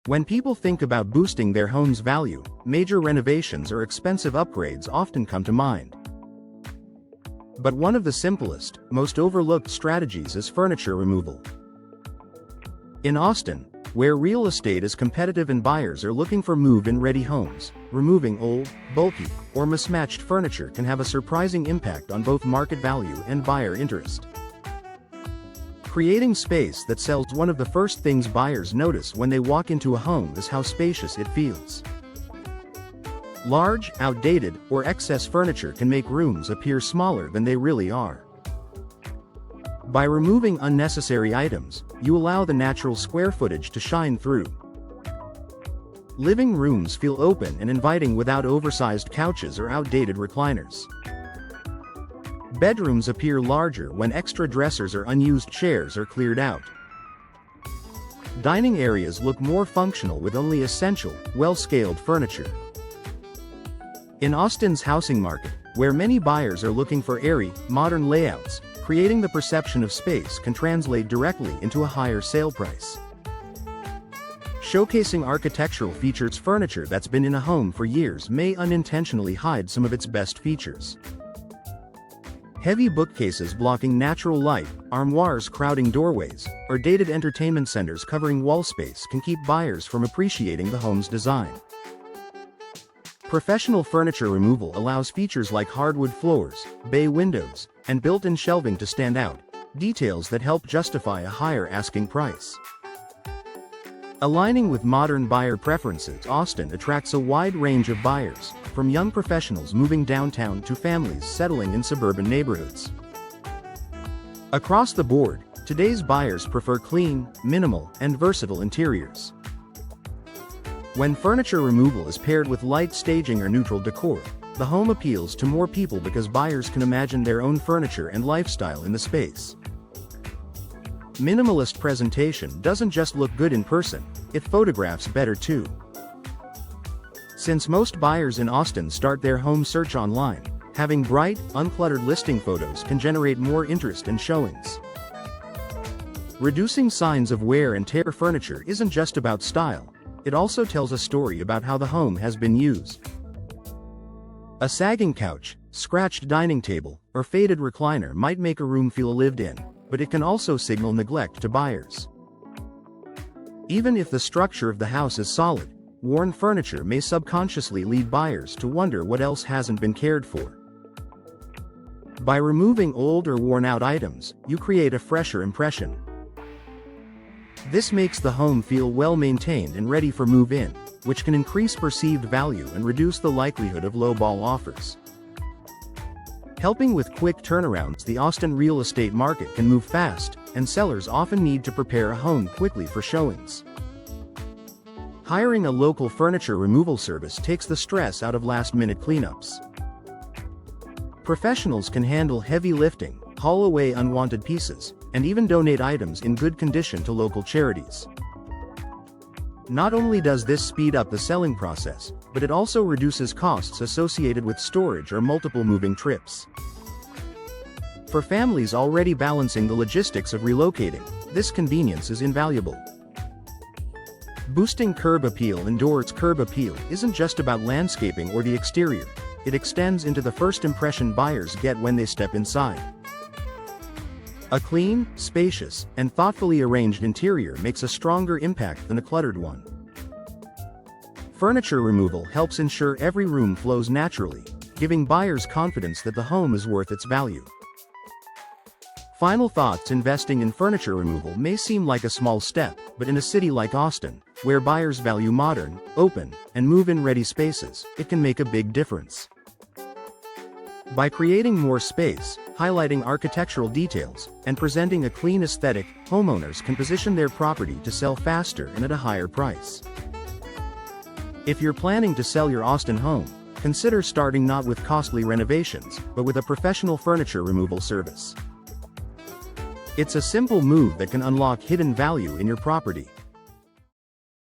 When people think about boosting their home's value, major renovations or expensive upgrades often come to mind. But one of the simplest, most overlooked strategies is furniture removal. In Austin, where real estate is competitive and buyers are looking for move-in ready homes, removing old, bulky, or mismatched furniture can have a surprising impact on both market value and buyer interest. Creating space that sells. One of the first things buyers notice when they walk into a home is how spacious it feels. Large, outdated, or excess furniture can make rooms appear smaller than they really are. By removing unnecessary items, you allow the natural square footage to shine through. Living rooms feel open and inviting without oversized couches or outdated recliners. Bedrooms appear larger when extra dressers or unused chairs are cleared out. Dining areas look more functional with only essential, well-scaled furniture. In Austin's housing market, where many buyers are looking for airy, modern layouts, creating the perception of space can translate directly into a higher sale price. Showcasing architectural features. Furniture that's been in a home for years may unintentionally hide some of its best features. Heavy bookcases blocking natural light, armoires crowding doorways, or dated entertainment centers covering wall space can keep buyers from appreciating the home's design. Professional furniture removal allows features like hardwood floors, bay windows, and built-in shelving to stand out, details that help justify a higher asking price. Aligning with modern buyer preferences, Austin attracts a wide range of buyers, from young professionals moving downtown to families settling in suburban neighborhoods. Across the board, today's buyers prefer clean, minimal, and versatile interiors. When furniture removal is paired with light staging or neutral decor, the home appeals to more people because buyers can imagine their own furniture and lifestyle in the space. Minimalist presentation doesn't just look good in person, it photographs better too. Since most buyers in Austin start their home search online, having bright, uncluttered listing photos can generate more interest in showings. Reducing signs of wear and tear. Furniture isn't just about style, it also tells a story about how the home has been used. A sagging couch, scratched dining table, or faded recliner might make a room feel lived in, but it can also signal neglect to buyers. Even if the structure of the house is solid, worn furniture may subconsciously lead buyers to wonder what else hasn't been cared for. By removing old or worn-out items, you create a fresher impression. This makes the home feel well-maintained and ready for move-in, which can increase perceived value and reduce the likelihood of low-ball offers. Helping with quick turnarounds. The Austin real estate market can move fast, and sellers often need to prepare a home quickly for showings. Hiring a local furniture removal service takes the stress out of last-minute cleanups. Professionals can handle heavy lifting, haul away unwanted pieces, and even donate items in good condition to local charities. Not only does this speed up the selling process, but it also reduces costs associated with storage or multiple moving trips. For families already balancing the logistics of relocating, this convenience is invaluable. Boosting curb appeal. Indoors. Curb appeal isn't just about landscaping or the exterior, it extends into the first impression buyers get when they step inside. A clean, spacious, and thoughtfully arranged interior makes a stronger impact than a cluttered one. Furniture removal helps ensure every room flows naturally, giving buyers confidence that the home is worth its value. Final thoughts. Investing in furniture removal may seem like a small step, but in a city like Austin, where buyers value modern, open, and move-in ready spaces, it can make a big difference. By creating more space, highlighting architectural details, and presenting a clean aesthetic, homeowners can position their property to sell faster and at a higher price. If you're planning to sell your Austin home, consider starting not with costly renovations, but with a professional furniture removal service. It's a simple move that can unlock hidden value in your property.